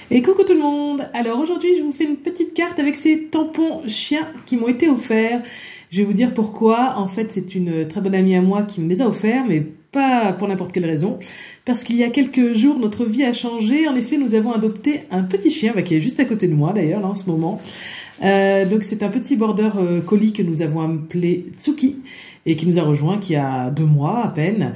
Et coucou tout le monde. Alors aujourd'hui, je vous fais une petite carte avec ces tampons chiens qui m'ont été offerts. Je vais vous dire pourquoi. En fait, c'est une très bonne amie à moi qui me les a offerts, mais pas pour n'importe quelle raison. Parce qu'il y a quelques jours, notre vie a changé. En effet, nous avons adopté un petit chien, qui est juste à côté de moi d'ailleurs, là en ce moment. Donc c'est un petit border collie que nous avons appelé Tsuki et qui nous a rejoint qui a 2 mois à peine.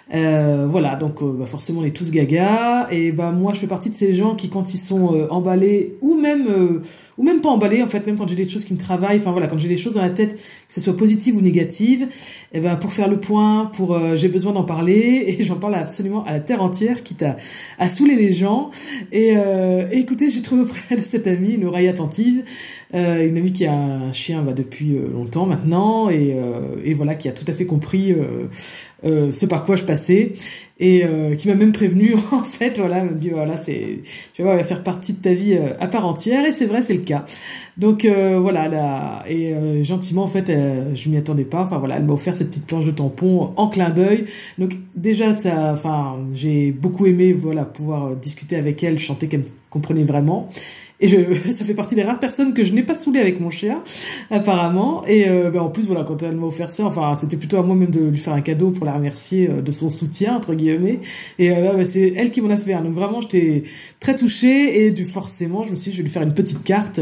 Voilà, donc forcément on est tous gaga et moi je fais partie de ces gens qui quand ils sont emballés ou même pas emballés en fait, même quand j'ai des choses qui me travaillent, enfin voilà, quand j'ai des choses dans la tête, que ce soit positives ou négatives, et pour faire le point, j'ai besoin d'en parler et j'en parle absolument à la terre entière, quitte à saouler les gens. Et écoutez, j'ai trouvé auprès de cette amie une oreille attentive, une amie qui a un chien depuis longtemps maintenant et voilà, qui a tout à fait compris ce par quoi je passais et qui m'a même prévenu en fait, voilà, elle m'a dit voilà, tu vois, elle va faire partie de ta vie à part entière, et c'est vrai, c'est le cas. Donc voilà, là, et gentiment en fait, je m'y attendais pas, enfin voilà, elle m'a offert cette petite planche de tampons en clin d'œil. Donc déjà j'ai beaucoup aimé pouvoir discuter avec elle, chanter qu'elle me comprenait vraiment. Et ça fait partie des rares personnes que je n'ai pas saoulé avec mon chien, apparemment. Et en plus, voilà, quand elle m'a offert ça, c'était plutôt à moi même de lui faire un cadeau pour la remercier de son soutien, entre guillemets. Et c'est elle qui m'en a fait un. Donc vraiment, j'étais très touchée et forcément, je me suis dit, je vais lui faire une petite carte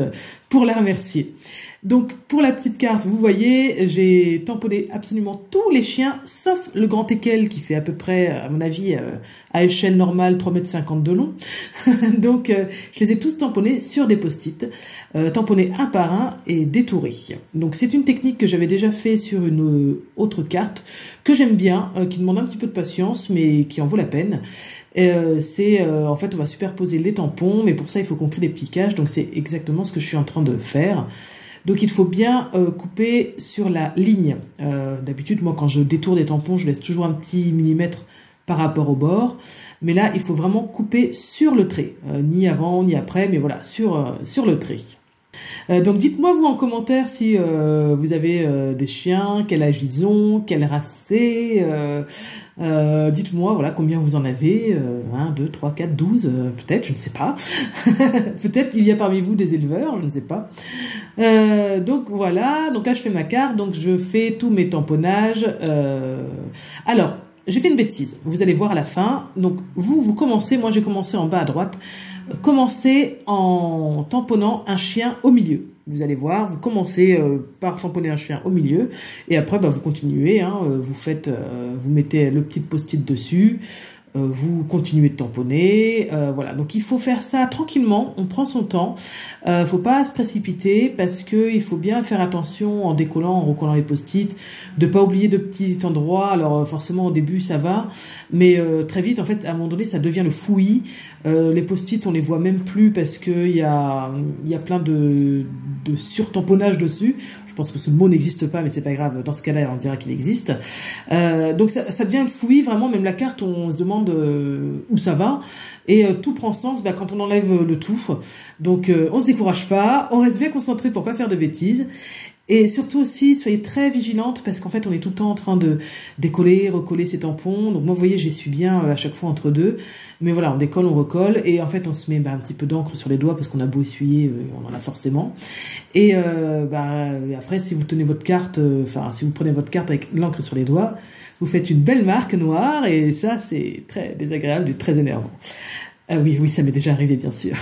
pour la remercier. Donc pour la petite carte, vous voyez, j'ai tamponné absolument tous les chiens, sauf le grand teckel qui fait à peu près, à mon avis, à échelle normale, 3,50 m de long. Donc je les ai tous tamponnés sur des post-it, tamponnés un par un et détourés. Donc c'est une technique que j'avais déjà fait sur une autre carte, que j'aime bien, qui demande un petit peu de patience, mais qui en vaut la peine. En fait, on va superposer les tampons, mais pour ça il faut qu'on crée des petits caches, donc c'est exactement ce que je suis en train de faire. Donc il faut bien couper sur la ligne. D'habitude, moi quand je détourne des tampons, je laisse toujours un petit millimètre par rapport au bord. Mais là, il faut vraiment couper sur le trait. Ni avant, ni après, mais voilà, sur le trait. Donc dites-moi vous en commentaire si vous avez des chiens, quel âge ils ont, quelle race c'est. Dites-moi voilà combien vous en avez, 1, 2, 3, 4, 12, peut-être, je ne sais pas. Peut-être qu'il y a parmi vous des éleveurs, je ne sais pas. Donc voilà, donc là je fais ma carte, donc je fais tous mes tamponnages. Alors, j'ai fait une bêtise, vous allez voir à la fin. Donc vous commencez, moi j'ai commencé en bas à droite. Commencez en tamponnant un chien au milieu. Vous allez voir, vous commencez par tamponner un chien au milieu et après vous continuez, vous mettez le petit post-it dessus, vous continuez de tamponner, voilà. Donc il faut faire ça tranquillement, on prend son temps, faut pas se précipiter parce que il faut bien faire attention en décollant, en recollant les post-it, de pas oublier de petits endroits. Alors forcément au début ça va, mais très vite en fait à un moment donné ça devient le fouillis. Les post-it on les voit même plus parce que il y a plein de surtamponnage dessus. Je pense que ce mot n'existe pas, mais c'est pas grave. Dans ce cas-là, on dira qu'il existe. Donc ça devient le fouillis, vraiment. Même la carte, on se demande où ça va. Et tout prend sens quand on enlève le tout. Donc on se décourage pas, on reste bien concentré pour pas faire de bêtises. Et surtout aussi, soyez très vigilante parce qu'en fait, on est tout le temps en train de décoller, recoller ces tampons. Donc moi, vous voyez, j'essuie bien à chaque fois entre deux. Mais voilà, on décolle, on recolle. Et en fait, on se met un petit peu d'encre sur les doigts parce qu'on a beau essuyer, on en a forcément. Et après, si vous tenez votre carte, si vous prenez votre carte avec l'encre sur les doigts, vous faites une belle marque noire. Et ça, c'est très désagréable et très énervant. Oui, ça m'est déjà arrivé, bien sûr.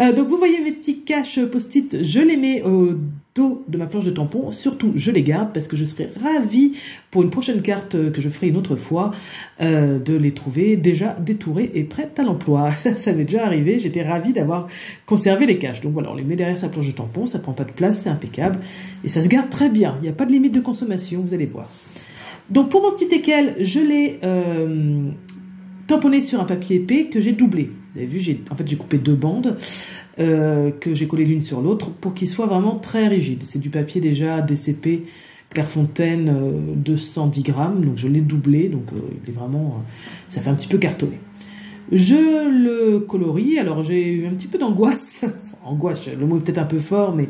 Donc, vous voyez mes petits caches post-it, je les mets au dos de ma planche de tampons. Surtout, je les garde parce que je serai ravie pour une prochaine carte que je ferai une autre fois de les trouver déjà détourées et prêtes à l'emploi. Ça m'est déjà arrivé, j'étais ravie d'avoir conservé les caches. Donc voilà, on les met derrière sa planche de tampons, ça prend pas de place, c'est impeccable et ça se garde très bien. Il n'y a pas de limite de consommation, vous allez voir. Donc pour mon petit teckel, je l'ai tamponné sur un papier épais que j'ai doublé. Vous avez vu, j'ai coupé 2 bandes que j'ai collées l'une sur l'autre pour qu'il soit vraiment très rigide. C'est du papier déjà DCP Clairefontaine 210 grammes, donc je l'ai doublé, donc il est vraiment, ça fait un petit peu cartonné. Je le colorie. Alors j'ai eu un petit peu d'angoisse. Enfin, angoisse, le mot est peut-être un peu fort, mais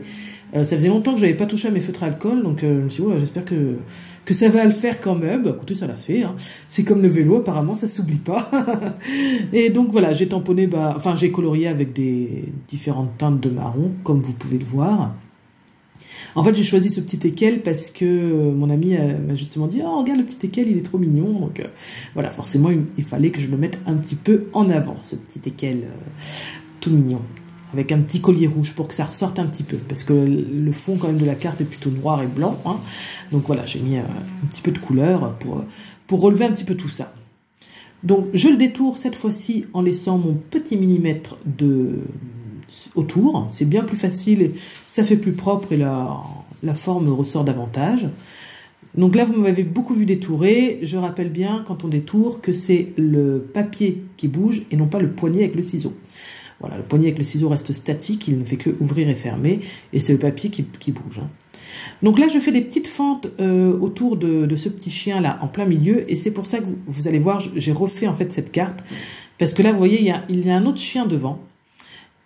ça faisait longtemps que j'avais pas touché à mes feutres à alcool, donc je me suis dit, j'espère que ça va le faire quand même. Bah, écoutez, ça l'a fait. Hein. C'est comme le vélo, apparemment, ça s'oublie pas. Et donc voilà, j'ai tamponné, j'ai colorié avec des différentes teintes de marron, comme vous pouvez le voir. En fait, j'ai choisi ce petit équel parce que mon ami m'a justement dit « Oh, regarde le petit équel, il est trop mignon !» Donc voilà, forcément, il fallait que je le mette un petit peu en avant, ce petit équel tout mignon, avec un petit collier rouge pour que ça ressorte un petit peu, parce que le fond quand même de la carte est plutôt noir et blanc. Hein. Donc voilà, j'ai mis un petit peu de couleur pour relever un petit peu tout ça. Donc je le détourne cette fois-ci en laissant mon petit millimètre autour, c'est bien plus facile et ça fait plus propre et la forme ressort davantage. Donc là vous m'avez beaucoup vu détourer, je rappelle bien quand on détourne que c'est le papier qui bouge et non pas le poignet avec le ciseau. Voilà, le poignet avec le ciseau reste statique, il ne fait que ouvrir et fermer et c'est le papier qui bouge. Hein. Donc là je fais des petites fentes autour de ce petit chien là en plein milieu et c'est pour ça que vous allez voir, j'ai refait en fait cette carte parce que là vous voyez il y a un autre chien devant.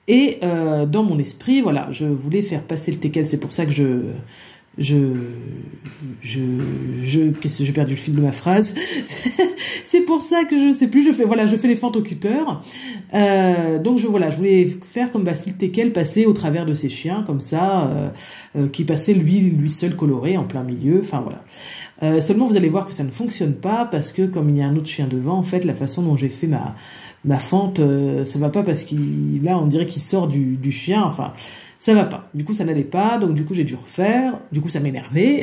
Et dans mon esprit, voilà, je voulais faire passer le teckel, c'est pour ça que j'ai perdu le fil de ma phrase. C'est pour ça que je ne sais plus, je fais les fentes au cutter. Donc je voulais faire comme si le teckel passait au travers de ces chiens, comme ça, qui passait lui seul coloré en plein milieu, enfin voilà. Seulement vous allez voir que ça ne fonctionne pas parce que comme il y a un autre chien devant, en fait, la façon dont j'ai fait ma fente, ça va pas parce là on dirait qu'il sort du chien, enfin ça va pas. Du coup ça n'allait pas, donc du coup j'ai dû refaire, du coup ça m'énervait.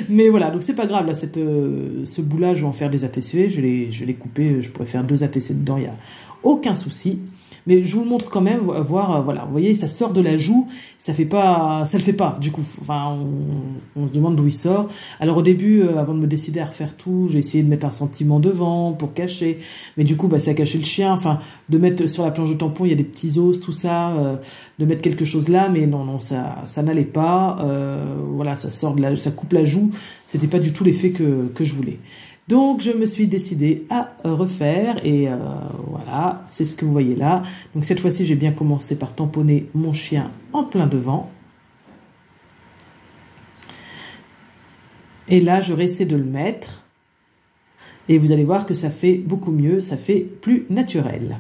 Mais voilà, donc c'est pas grave là, ce bout là je vais en faire des ATC, je l'ai coupé, je pourrais faire 2 ATC dedans, il y a aucun souci. Mais je vous le montre quand même, voir, voilà, vous voyez, ça sort de la joue, ça le fait pas, du coup, enfin, on se demande d'où il sort. Alors au début, avant de me décider à refaire tout, j'ai essayé de mettre un sentiment devant, pour cacher, mais du coup, ça a caché le chien, enfin, de mettre sur la planche de tampon, il y a des petits os, tout ça, de mettre quelque chose là, mais non, ça n'allait pas, voilà, ça coupe la joue, c'était pas du tout l'effet que je voulais. Donc je me suis décidée à refaire et voilà, c'est ce que vous voyez là. Donc cette fois-ci, j'ai bien commencé par tamponner mon chien en plein devant. Et là, je réessaie de le mettre. Et vous allez voir que ça fait beaucoup mieux, ça fait plus naturel.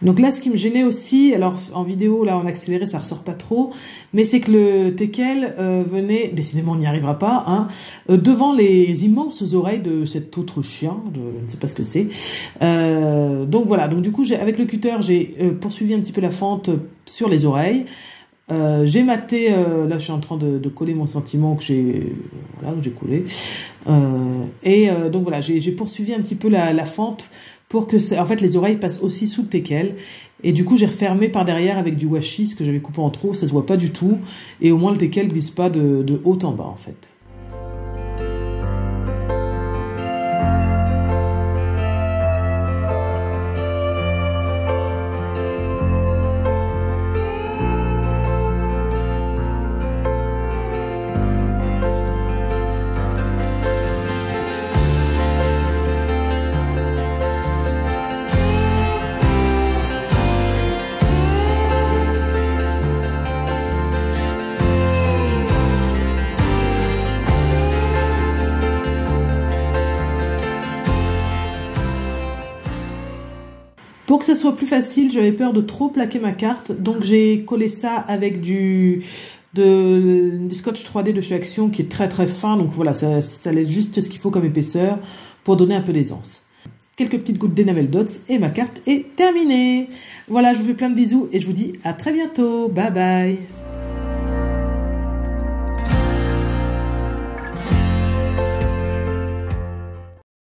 Donc là, ce qui me gênait aussi, alors en vidéo, là en accéléré, ça ressort pas trop, mais c'est que le teckel venait, décidément on n'y arrivera pas, hein, devant les immenses oreilles de cet autre chien, je ne sais pas ce que c'est. Donc voilà, donc du coup, avec le cutter, j'ai poursuivi un petit peu la fente sur les oreilles. J'ai maté, là je suis en train de coller mon sentiment que j'ai collé. Donc voilà, j'ai poursuivi un petit peu la fente pour que en fait les oreilles passent aussi sous le teckel. Et du coup j'ai refermé par derrière avec du washi, ce que j'avais coupé en trop, ça se voit pas du tout. Et au moins le teckel glisse pas de haut en bas en fait. Pour que ça soit plus facile, j'avais peur de trop plaquer ma carte, donc j'ai collé ça avec du scotch 3D de chez Action qui est très très fin, donc voilà, ça laisse juste ce qu'il faut comme épaisseur pour donner un peu d'aisance. Quelques petites gouttes d'Enamel Dots et ma carte est terminée. Voilà, je vous fais plein de bisous et je vous dis à très bientôt. Bye bye.